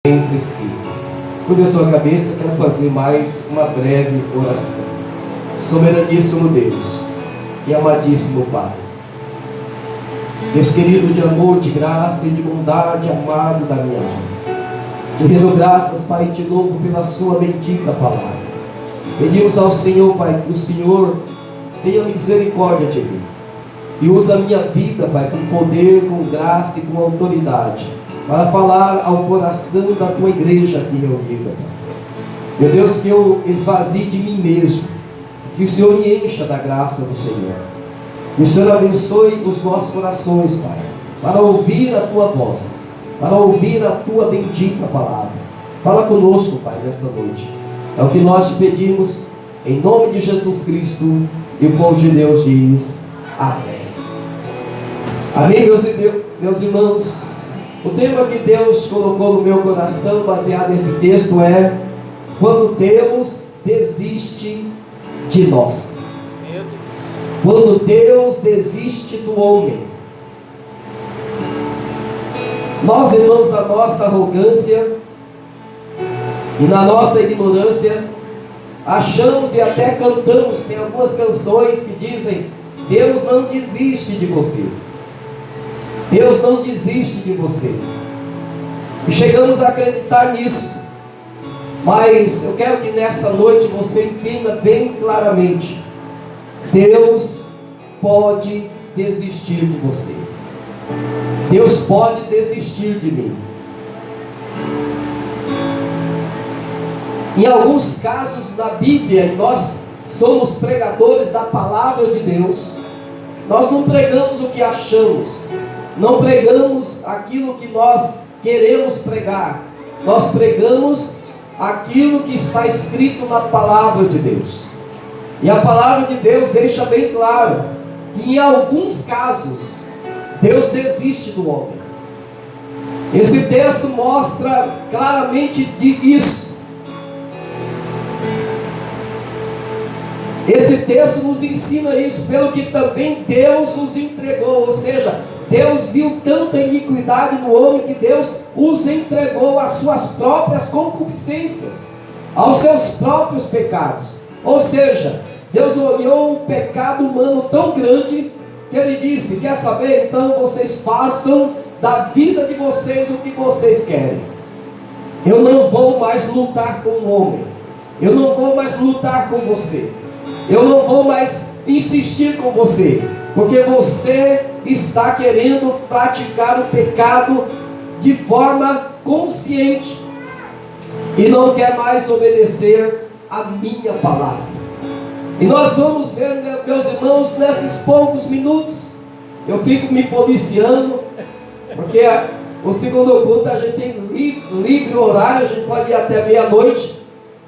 entre si. Curva a sua cabeça, quero fazer mais uma breve oração. Soberaníssimo Deus e amadíssimo Pai, Deus querido, de amor, de graça e de bondade, amado da minha alma, te rendo graças, Pai, de novo pela sua bendita palavra. Pedimos ao Senhor, Pai, que o Senhor tenha misericórdia de mim e usa a minha vida, Pai, com poder, com graça e com autoridade, para falar ao coração da tua igreja aqui reunida, Pai. Meu Deus, que eu esvazie de mim mesmo, que o Senhor me encha da graça do Senhor. Que o Senhor abençoe os nossos corações, Pai, para ouvir a tua voz, para ouvir a tua bendita palavra. Fala conosco, Pai, nesta noite. É o que nós te pedimos, em nome de Jesus Cristo, e o povo de Deus diz amém. Amém, meus irmãos. O tema que Deus colocou no meu coração, baseado nesse texto, é: quando Deus desiste de nós. Quando Deus desiste do homem. Nós, irmãos, na nossa arrogância e na nossa ignorância, achamos e até cantamos, tem algumas canções que dizem: Deus não desiste de você. Deus não desiste de você. E chegamos a acreditar nisso. Mas eu quero que nessa noite você entenda bem claramente: Deus pode desistir de você. Deus pode desistir de mim. Em alguns casos na Bíblia, e nós somos pregadores da palavra de Deus, nós não pregamos o que achamos, não pregamos aquilo que nós queremos pregar, nós pregamos aquilo que está escrito na palavra de Deus. E a palavra de Deus deixa bem claro que em alguns casos Deus desiste do homem. Esse texto mostra claramente isso. Esse texto nos ensina isso, pelo que também Deus os entregou, ou seja, Deus viu tanta iniquidade no homem que Deus os entregou às suas próprias concupiscências, aos seus próprios pecados. Ou seja, Deus olhou o pecado humano tão grande que Ele disse: quer saber? Então vocês façam da vida de vocês o que vocês querem. Eu não vou mais lutar com o homem, eu não vou mais lutar com você, eu não vou mais insistir com você, porque você está querendo praticar o pecado de forma consciente e não quer mais obedecer a minha palavra. E nós vamos ver, meus irmãos, nesses poucos minutos, eu fico me policiando, porque o segundo culto a gente tem livre horário, a gente pode ir até meia-noite,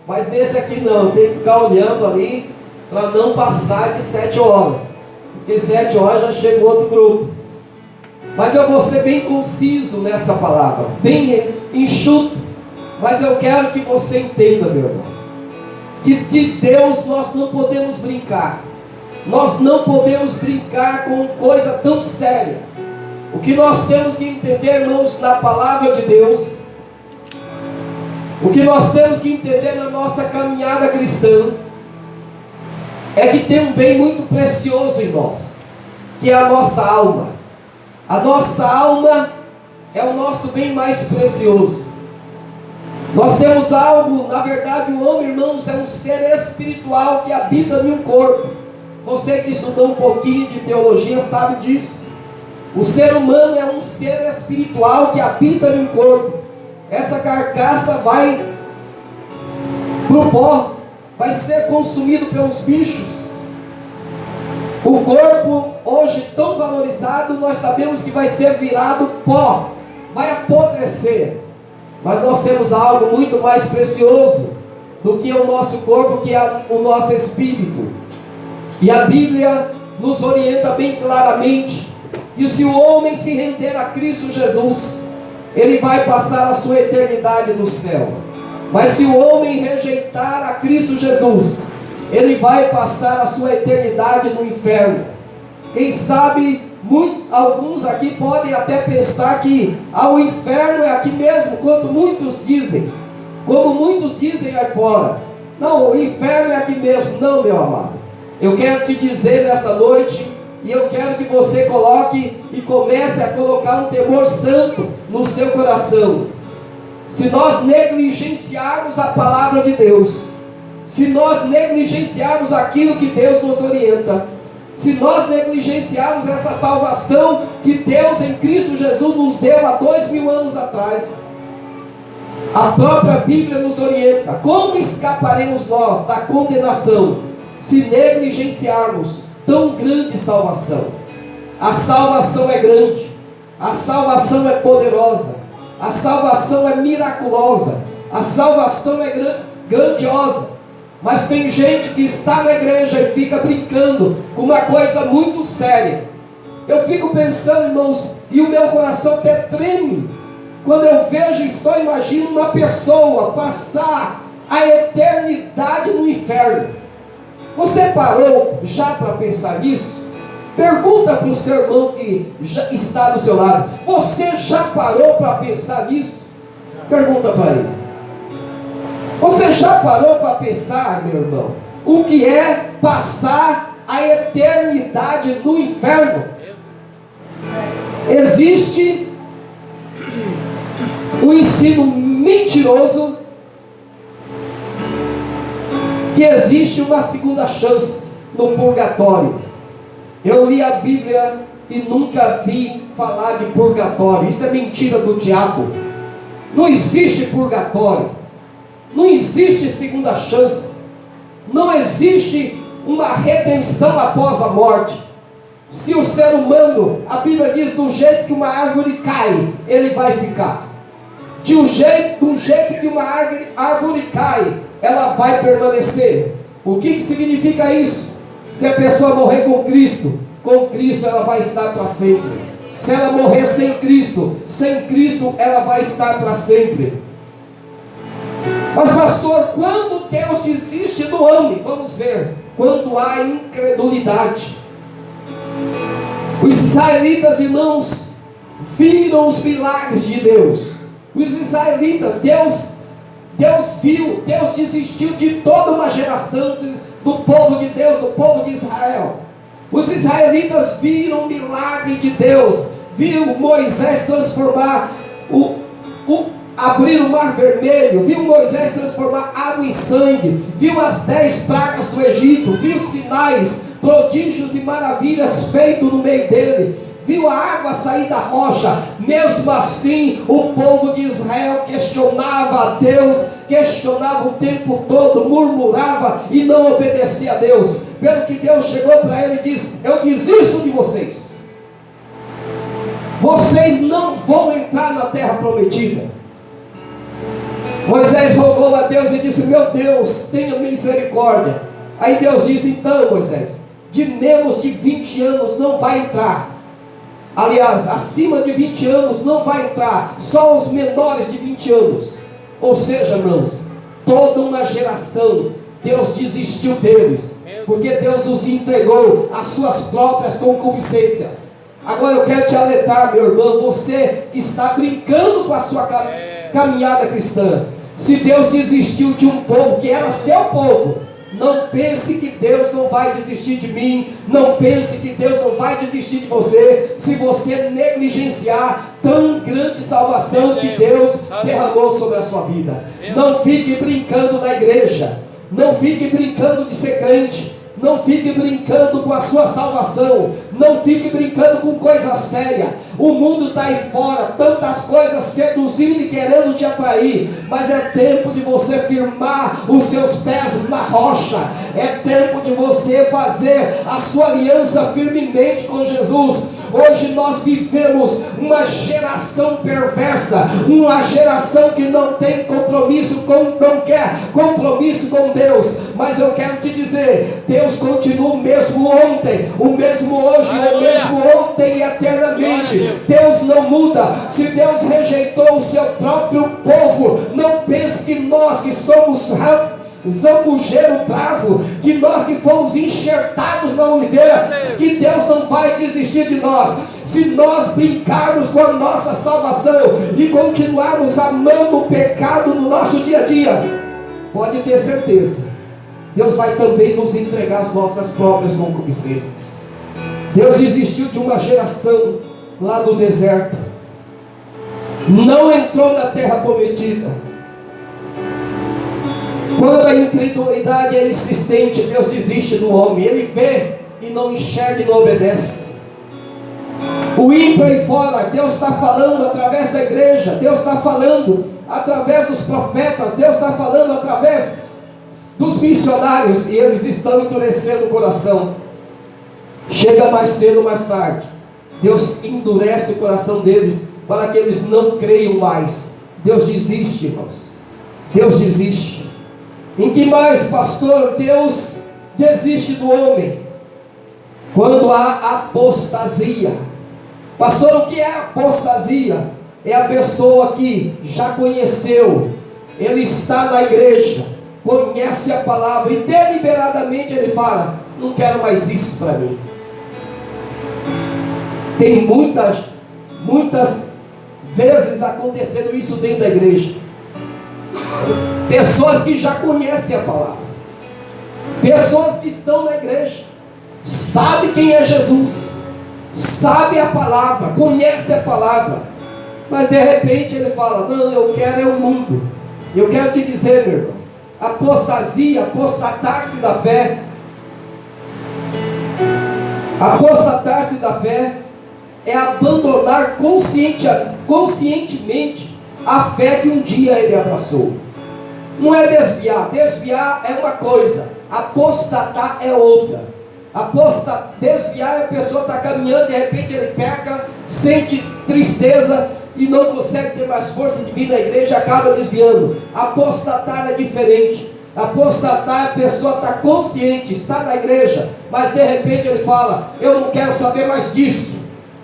mas nesse aqui não, tem que ficar olhando ali para não passar de 7 horas, porque 7 horas já chega outro grupo. Mas eu vou ser bem conciso nessa palavra, bem enxuto, mas eu quero que você entenda, meu irmão, que de Deus nós não podemos brincar. Nós não podemos brincar com coisa tão séria. O que nós temos que entender, irmãos, na palavra de Deus, o que nós temos que entender na nossa caminhada cristã, é que tem um bem muito precioso em nós, que é a nossa alma. A nossa alma é o nosso bem mais precioso. Nós temos algo, na verdade o homem, irmãos, é um ser espiritual que habita em um corpo. Você que estudou um pouquinho de teologia sabe disso. O ser humano é um ser espiritual que habita em um corpo. Essa carcaça vai para o pó, vai ser consumido pelos bichos. O corpo hoje tão valorizado, nós sabemos que vai ser virado pó, vai apodrecer. Mas nós temos algo muito mais precioso do que o nosso corpo, que é o nosso espírito. E a Bíblia nos orienta bem claramente que se o homem se render a Cristo Jesus, ele vai passar a sua eternidade no céu. Mas se o homem rejeitar a Cristo Jesus, ele vai passar a sua eternidade no inferno. Quem sabe Alguns aqui podem até pensar que o inferno é aqui mesmo, como muitos dizem aí fora. Não, o inferno é aqui mesmo. Não, meu amado, eu quero te dizer nessa noite, e eu quero que você coloque e comece a colocar um temor santo no seu coração. Se nós negligenciarmos a palavra de Deus, se nós negligenciarmos aquilo que Deus nos orienta, se nós negligenciarmos essa salvação que Deus em Cristo Jesus nos deu há 2000 anos atrás, a própria Bíblia nos orienta. Como escaparemos nós da condenação se negligenciarmos tão grande salvação? A salvação é grande, a salvação é poderosa, a salvação é miraculosa, a salvação é grandiosa. Mas tem gente que está na igreja e fica brincando com uma coisa muito séria. Eu fico pensando, irmãos, e o meu coração até treme quando eu vejo e só imagino uma pessoa passar a eternidade no inferno. Você parou já para pensar nisso? Pergunta para o seu irmão que já está do seu lado: você já parou para pensar nisso? Pergunta para ele. Você já parou para pensar, meu irmão, o que é passar a eternidade no inferno? Existe um ensino mentiroso que existe uma segunda chance no purgatório. Eu li a Bíblia e nunca vi falar de purgatório. Isso é mentira do diabo. Não existe purgatório. Não existe segunda chance. Não existe uma redenção após a morte. Se o ser humano, a Bíblia diz, do jeito que uma árvore cai, ele vai ficar. Do jeito que uma árvore cai, ela vai permanecer. O que significa isso? Se a pessoa morrer com Cristo ela vai estar para sempre. Se ela morrer sem Cristo ela vai estar para sempre. Mas pastor, quando Deus desiste do homem? Vamos ver. Quando há incredulidade. Os israelitas, irmãos, viram os milagres de Deus. Os israelitas, Deus viu, Deus desistiu de toda uma geração do povo de Deus, do povo de Israel. Os israelitas viram o milagre de Deus, viu Moisés transformar abrir o mar vermelho, viu Moisés transformar água em sangue, viu as 10 pragas do Egito, viu sinais, prodígios e maravilhas feitos no meio dele, viu a água sair da rocha. Mesmo assim, o povo de Israel questionava a Deus, questionava o tempo todo, murmurava e não obedecia a Deus. Pelo que Deus chegou para ele e disse: eu desisto de vocês. Vocês não vão entrar na terra prometida. Moisés rogou a Deus e disse: meu Deus, tenha misericórdia. Aí Deus diz: então, Moisés, de menos de 20 anos não vai entrar. Aliás, acima de 20 anos não vai entrar, só os menores de 20 anos. Ou seja, irmãos, toda uma geração, Deus desistiu deles, porque Deus os entregou às suas próprias concupiscências. Agora eu quero te alertar, meu irmão, você que está brincando com a sua caminhada cristã. Se Deus desistiu de um povo que era seu povo, não pense que Deus não vai desistir de mim. Não pense que Deus não vai desistir de você, se você negligenciar tão grande salvação que Deus derramou sobre a sua vida. Não fique brincando na igreja, não fique brincando de ser crente, não fique brincando com a sua salvação, não fique brincando com coisa séria. O mundo está aí fora, tantas coisas seduzindo e querendo te atrair, mas é tempo de você firmar os seus pés na rocha, é tempo de você fazer a sua aliança firmemente com Jesus. Hoje nós vivemos uma geração perversa, uma geração que não tem compromisso não quer compromisso com Deus. Mas eu quero te dizer, Deus continua o mesmo ontem, o mesmo hoje, o mesmo ontem e eternamente. Deus não muda. Se Deus rejeitou o seu próprio povo, não pense que nós que somos zambujeiro bravo, que nós que fomos enxertados na oliveira, que Deus não vai desistir de nós. Se nós brincarmos com a nossa salvação e continuarmos amando o pecado no nosso dia a dia, pode ter certeza, Deus vai também nos entregar as nossas próprias concupiscências. Deus desistiu de uma geração lá do deserto, não entrou na terra prometida. Quando a incredulidade é insistente, Deus desiste do homem. Ele vê e não enxerga e não obedece. O ímpio aí fora, Deus está falando através da igreja, Deus está falando através dos profetas, Deus está falando através dos missionários, e eles estão endurecendo o coração. Chega mais cedo ou mais tarde, Deus endurece o coração deles, para que eles não creiam mais. Deus desiste, irmãos. Deus desiste. Em que mais, pastor? Deus desiste do homem quando há apostasia. Pastor, o que é apostasia? É a pessoa que já conheceu, ele está na igreja, conhece a palavra, e deliberadamente ele fala: não quero mais isso para mim. Tem muitas vezes acontecendo isso dentro da igreja. Pessoas que já conhecem a palavra, pessoas que estão na igreja, sabe quem é Jesus, sabe a palavra, conhece a palavra, mas de repente ele fala: não, eu quero é o mundo. Eu quero te dizer, meu irmão, apostasia, apostatar-se da fé, apostatar-se da fé é abandonar conscientemente a fé que um dia ele abraçou. Não é desviar. Desviar é uma coisa, apostatar é outra. Desviar é a pessoa está caminhando, de repente ele peca, sente tristeza e não consegue ter mais força de vir na igreja, acaba desviando. Apostatar é diferente. Apostatar, a pessoa está consciente, está na igreja, mas de repente ele fala: eu não quero saber mais disso,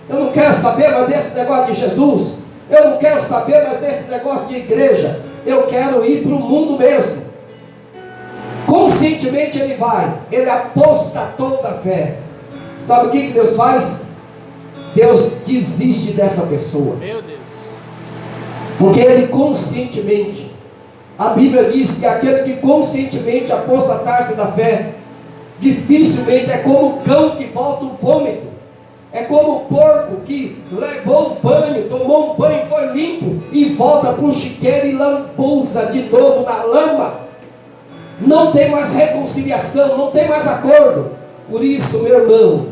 eu não quero saber mais desse negócio de Jesus, eu não quero saber mais desse negócio de igreja, eu quero ir para o mundo mesmo. Conscientemente ele apostatou da fé. Sabe o que Deus faz? Deus desiste dessa pessoa. Meu Deus. Porque ele conscientemente, a Bíblia diz que aquele que conscientemente apostatar-se da fé, dificilmente é como o cão que volta o vômito, é como o porco que levou um banho, tomou um banho, foi limpo e volta para o chiqueiro e lambuza de novo na lama. Não tem mais reconciliação, não tem mais acordo. Por isso, meu irmão,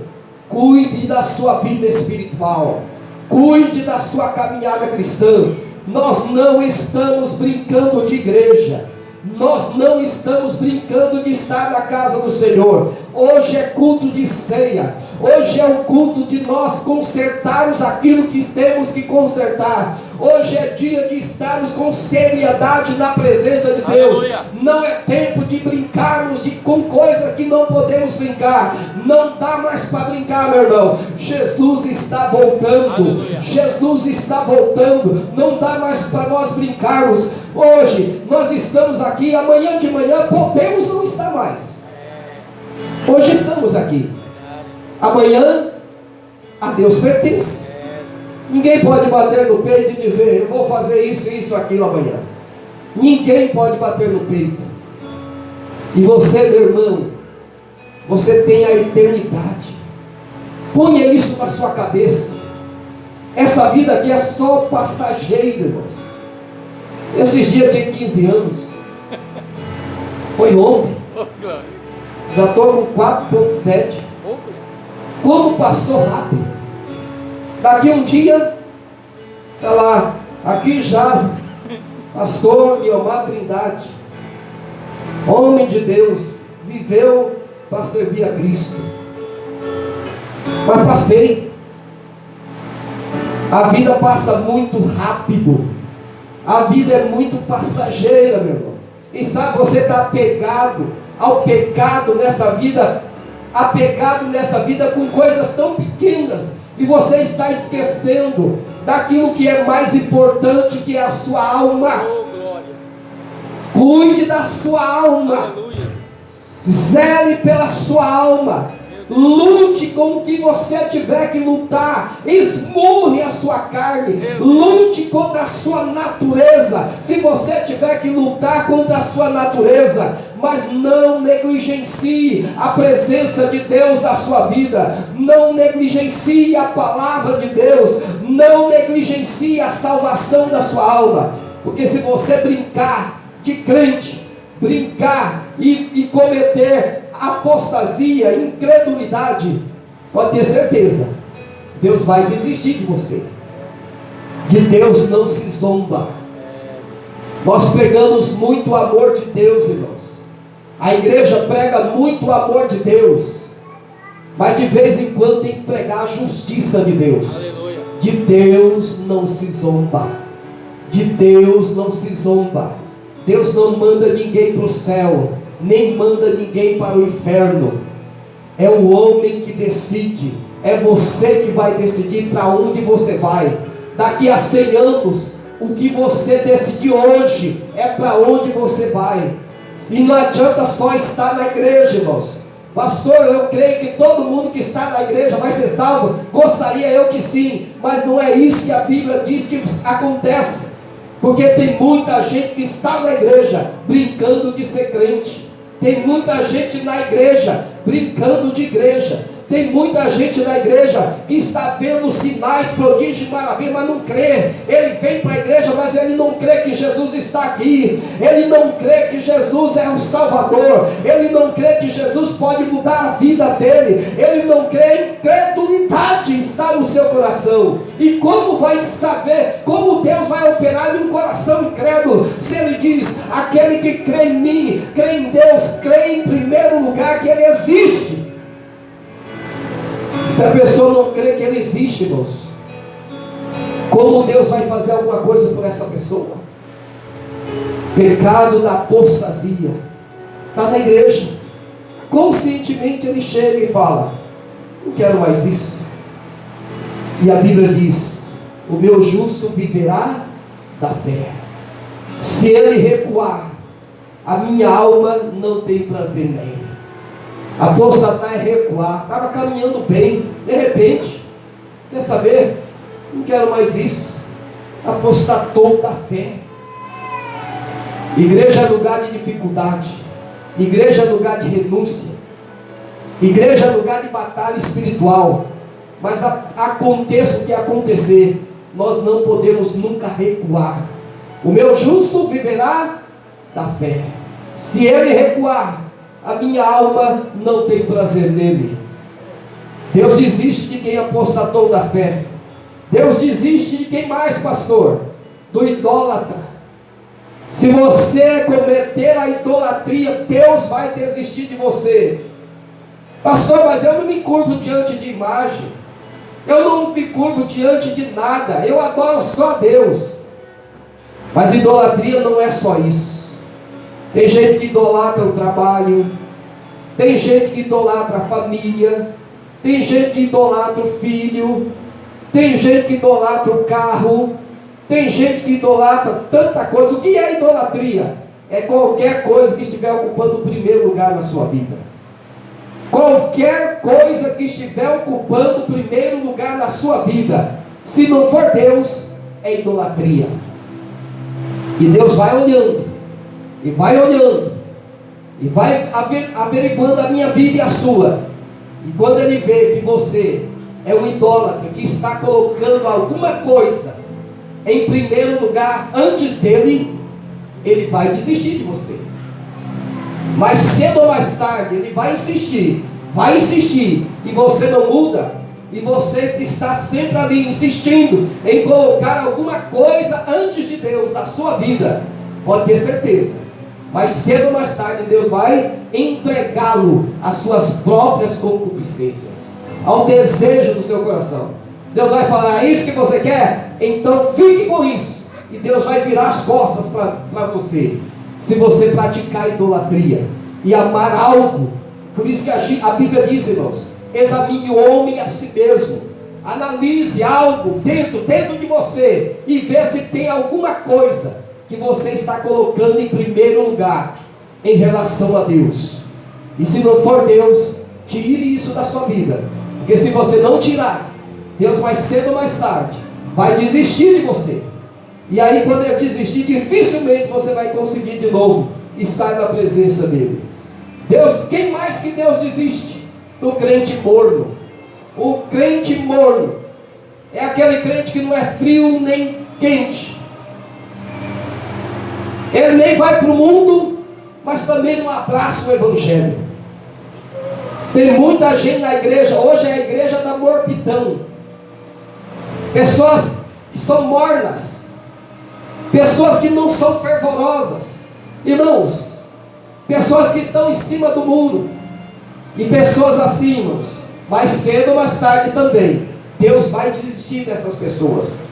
cuide da sua vida espiritual, cuide da sua caminhada cristã. Nós não estamos brincando de igreja, nós não estamos brincando de estar na casa do Senhor. Hoje é culto de ceia, hoje é o culto de nós consertarmos aquilo que temos que consertar. Hoje é dia de estarmos com seriedade na presença de Deus. Aleluia. Não é tempo de brincarmos com coisas que não podemos brincar. Não dá mais para brincar, meu irmão. Jesus está voltando. Aleluia. Jesus está voltando. Não dá mais para nós brincarmos. Hoje nós estamos aqui, amanhã de manhã podemos não estar mais. Hoje estamos aqui, amanhã a Deus pertence. Ninguém pode bater no peito e dizer: eu vou fazer isso, isso, aquilo amanhã. Ninguém pode bater no peito. E você, meu irmão, você tem a eternidade. Ponha isso na sua cabeça. Essa vida aqui é só passageira, irmãos. Esses dias eu tinha 15 anos. Foi ontem. Já estou com 4,7. Como passou rápido. Daqui um dia, está lá, aqui jaz pastor Guilmar Trindade, homem de Deus, viveu para servir a Cristo. Mas passei. A vida passa muito rápido. A vida é muito passageira, meu irmão. E sabe, você está apegado ao pecado nessa vida, apegado nessa vida com coisas tão pequenas, e você está esquecendo daquilo que é mais importante, que é a sua alma. Cuide da sua alma. Aleluia. Zele pela sua alma. Lute com o que você tiver que lutar. Esmurre a sua carne. Lute contra a sua natureza. Se você tiver que lutar contra a sua natureza, mas não negligencie a presença de Deus na sua vida. Não negligencie a palavra de Deus. Não negligencie a salvação da sua alma. Porque se você brincar de crente, brincar e cometer apostasia, incredulidade, pode ter certeza, Deus vai desistir de você. De Deus não se zomba. Nós pregamos muito o amor de Deus, irmãos. A igreja prega muito o amor de Deus, mas de vez em quando tem que pregar a justiça de Deus. Aleluia. De Deus não se zomba. De Deus não se zomba. Deus não manda ninguém para o céu, nem manda ninguém para o inferno. É o homem que decide. É você que vai decidir para onde você vai. Daqui a 100 anos, o que você decidir hoje é para onde você vai. E não adianta só estar na igreja, irmãos. Pastor, eu creio que todo mundo que está na igreja vai ser salvo. Gostaria eu que sim, mas não é isso que a Bíblia diz que acontece. Porque tem muita gente que está na igreja brincando de ser crente. Tem muita gente na igreja brincando de igreja. Tem muita gente na igreja que está vendo sinais, prodígios e maravilhas, mas não crê. Ele vem para a igreja, mas ele não crê que Jesus está aqui. Ele não crê que Jesus é o Salvador. Ele não crê que Jesus pode mudar a vida dele. Ele não crê. Incredulidade está no seu coração. E como vai saber, como Deus vai operar em um coração incrédulo, se ele diz: aquele que crê em mim, crê em Deus, crê em primeiro lugar que ele existe. Se a pessoa não crê que ele existe, irmãos, como Deus vai fazer alguma coisa por essa pessoa? Pecado da apostasia. Está na igreja, conscientemente ele chega e fala: não quero mais isso. E a Bíblia diz: o meu justo viverá da fé. Se ele recuar, a minha alma não tem prazer nele. Apostatar é recuar. Estava caminhando bem, de repente, quer saber? Não quero mais isso. Apostatou da fé. Igreja é lugar de dificuldade. Igreja é lugar de renúncia. Igreja é lugar de batalha espiritual. Mas aconteça o que acontecer, nós não podemos nunca recuar. O meu justo viverá da fé. Se ele recuar, a minha alma não tem prazer nele. Deus desiste de quem apostatou da fé. Deus desiste de quem mais, pastor? Do idólatra. Se você cometer a idolatria, Deus vai desistir de você. Pastor, mas eu não me curvo diante de imagem. Eu não me curvo diante de nada. Eu adoro só Deus. Mas idolatria não é só isso. Tem gente que idolatra o trabalho. Tem gente que idolatra a família. Tem gente que idolatra o filho. Tem gente que idolatra o carro. Tem gente que idolatra tanta coisa. O que é idolatria? É qualquer coisa que estiver ocupando o primeiro lugar na sua vida. Qualquer coisa que estiver ocupando o primeiro lugar na sua vida, se não for Deus, é idolatria. E Deus vai olhando, e vai olhando, e vai averiguando a minha vida e a sua. E quando Ele vê que você é um idólatra, que está colocando alguma coisa em primeiro lugar antes dele, Ele vai desistir de você. Mas cedo ou mais tarde, Ele vai insistir, e você não muda, e você está sempre ali insistindo em colocar alguma coisa antes de Deus na sua vida, pode ter certeza, mas cedo ou mais tarde Deus vai entregá-lo às suas próprias concupiscências, ao desejo do seu coração. Deus vai falar: é isso que você quer? Então fique com isso, e Deus vai virar as costas para você, se você praticar idolatria e amar algo. Por isso que a Bíblia diz, irmãos: examine o homem a si mesmo, analise algo dentro de você, e vê se tem alguma coisa que você está colocando em primeiro lugar em relação a Deus. E se não for Deus, tire isso da sua vida. Porque se você não tirar, Deus mais cedo ou mais tarde vai desistir de você. E aí quando Ele desistir, dificilmente você vai conseguir de novo estar na presença dEle. Deus, quem mais que Deus desiste? Do crente morno. O crente morno é aquele crente que não é frio nem quente. Ele nem vai para o mundo, mas também não abraça o Evangelho. Tem muita gente na igreja, hoje é a igreja da morbidão. Pessoas que são mornas, pessoas que não são fervorosas, irmãos, pessoas que estão em cima do muro, e pessoas assim, irmãos, mais cedo ou mais tarde também, Deus vai desistir dessas pessoas.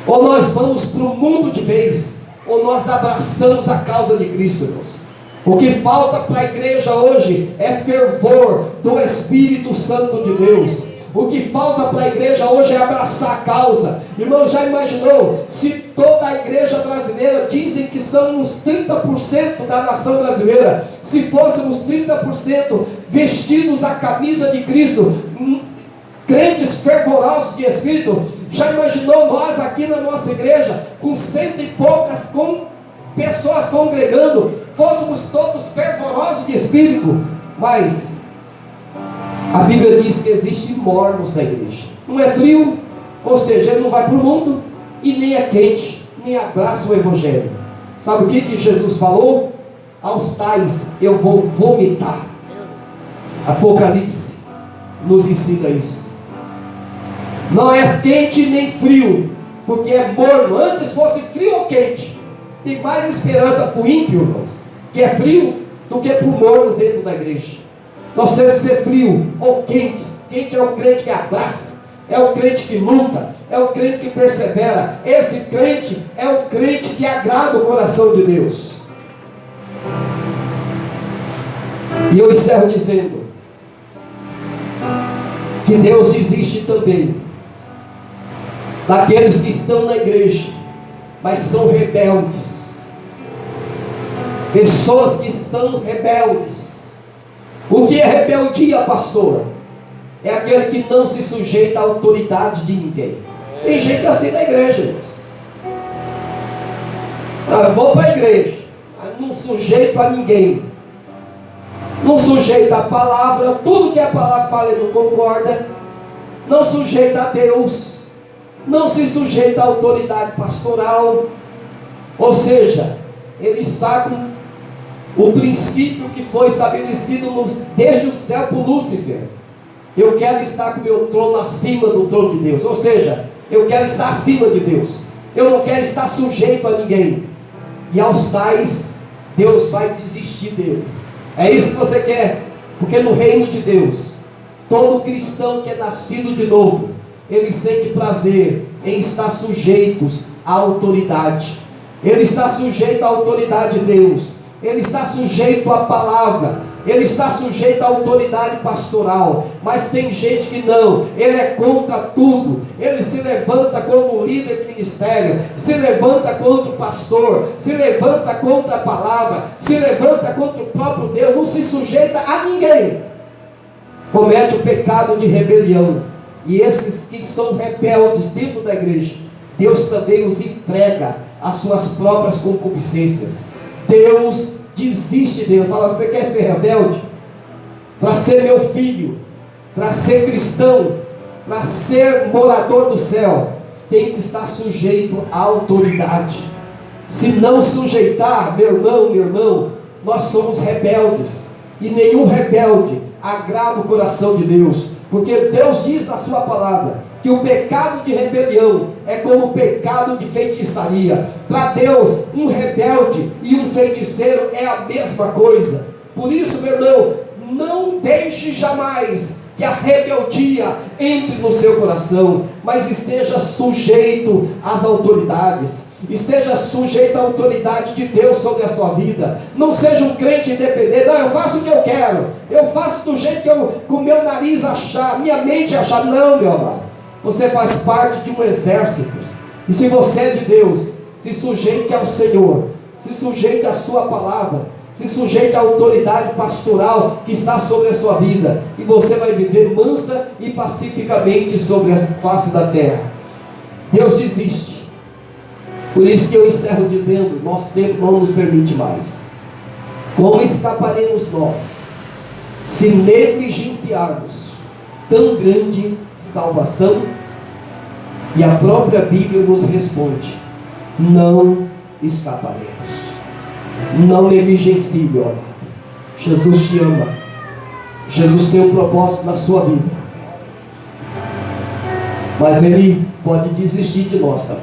Ou nós vamos para o mundo de vez, ou nós abraçamos a causa de Cristo, irmãos. O que falta para a igreja hoje é fervor do Espírito Santo de Deus. O que falta para a igreja hoje é abraçar a causa. Irmão, já imaginou se toda a igreja brasileira, dizem que são uns 30% da nação brasileira, se fôssemos 30% vestidos a camisa de Cristo, crentes fervorosos de Espírito, já imaginou nós aqui na nossa igreja, com 100 e poucas pessoas congregando, fôssemos todos fervorosos de Espírito? Mas a Bíblia diz que existem mornos na igreja. Não é frio, ou seja, ele não vai para o mundo, e nem é quente, nem abraça o Evangelho. Sabe o que Jesus falou? Aos tais eu vou vomitar. Apocalipse nos ensina isso. Não é quente nem frio, porque é morno. Antes fosse frio ou quente, tem mais esperança para o ímpio, irmãos, que é frio, do que para o morno dentro da igreja. Nós temos que ser frio ou quentes. Quente é o crente que abraça, é o crente que luta, é o crente que persevera. Esse crente é o crente que agrada o coração de Deus. E eu encerro dizendo que Deus existe também daqueles que estão na igreja, mas são rebeldes. Pessoas que são rebeldes. O que é rebeldia, pastor? É aquele que não se sujeita à autoridade de ninguém. Tem gente assim na igreja, irmãos. Eu vou para a igreja, mas não sujeito a ninguém. Não sujeita a palavra, tudo que a palavra fala ele não concorda. Não sujeita a Deus. Não se sujeita à autoridade pastoral. Ou seja, ele está com o princípio que foi estabelecido desde o céu por Lúcifer. Eu quero estar com o meu trono acima do trono de Deus. Ou seja, eu quero estar acima de Deus. Eu não quero estar sujeito a ninguém. E aos tais, Deus vai desistir deles. É isso que você quer? Porque no reino de Deus, todo cristão que é nascido de novo, ele sente prazer em estar sujeitos à autoridade. Ele está sujeito à autoridade de Deus. Ele está sujeito à palavra. Ele está sujeito à autoridade pastoral. Mas tem gente que não. Ele é contra tudo. Ele se levanta contra o líder de ministério, se levanta contra o pastor, se levanta contra a palavra, se levanta contra o próprio Deus. Não se sujeita a ninguém. Comete o pecado de rebelião. E esses que são rebeldes dentro da igreja, Deus também os entrega às suas próprias concupiscências. Deus desiste deles. Fala, você quer ser rebelde? Para ser meu filho, para ser cristão, para ser morador do céu, tem que estar sujeito à autoridade. Se não sujeitar, meu irmão, nós somos rebeldes. E nenhum rebelde agrada o coração de Deus. Porque Deus diz na sua palavra que o pecado de rebelião é como o pecado de feitiçaria. Para Deus, um rebelde e um feiticeiro é a mesma coisa. Por isso, meu irmão, não deixe jamais que a rebeldia entre no seu coração, mas esteja sujeito às autoridades. Esteja sujeito à autoridade de Deus sobre a sua vida. Não seja um crente independente. Não, eu faço o que eu quero, eu faço do jeito que eu, com o meu nariz achar, minha mente achar. Não, meu amado, você faz parte de um exército. E se você é de Deus, se sujeite ao Senhor, se sujeite à sua palavra, se sujeite à autoridade pastoral que está sobre a sua vida, e você vai viver mansa e pacificamente sobre a face da terra. Deus desiste. Por isso que eu encerro dizendo: nosso tempo não nos permite mais. Como escaparemos nós se negligenciarmos tão grande salvação? E a própria Bíblia nos responde: não escaparemos. Não negligencie, meu amado. Jesus te ama. Jesus tem um propósito na sua vida, mas Ele pode desistir de nós também.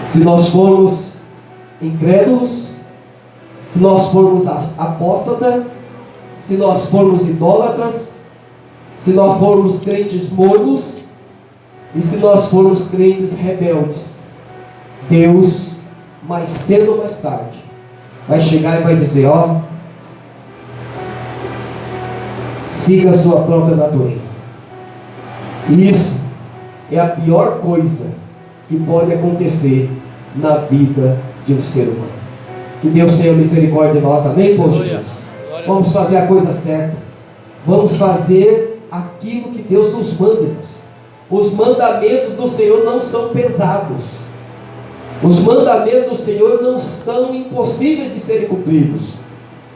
Se nós formos incrédulos, se nós formos apóstatas, se nós formos idólatras, se nós formos crentes mornos, e se nós formos crentes rebeldes, Deus, mais cedo ou mais tarde, vai chegar e vai dizer: ó, siga a sua própria natureza. E isso é a pior coisa que pode acontecer na vida de um ser humano. Que Deus tenha misericórdia de nós, amém, povo de Deus? Vamos fazer a coisa certa, vamos fazer aquilo que Deus nos manda, irmãos. Os mandamentos do Senhor não são pesados. Os mandamentos do Senhor não são impossíveis de serem cumpridos.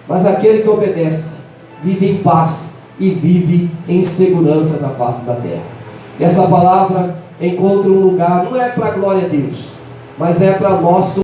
Mas aquele que obedece vive em paz e vive em segurança na face da terra. Essa palavra encontra um lugar, não é para a glória a Deus, mas é para nosso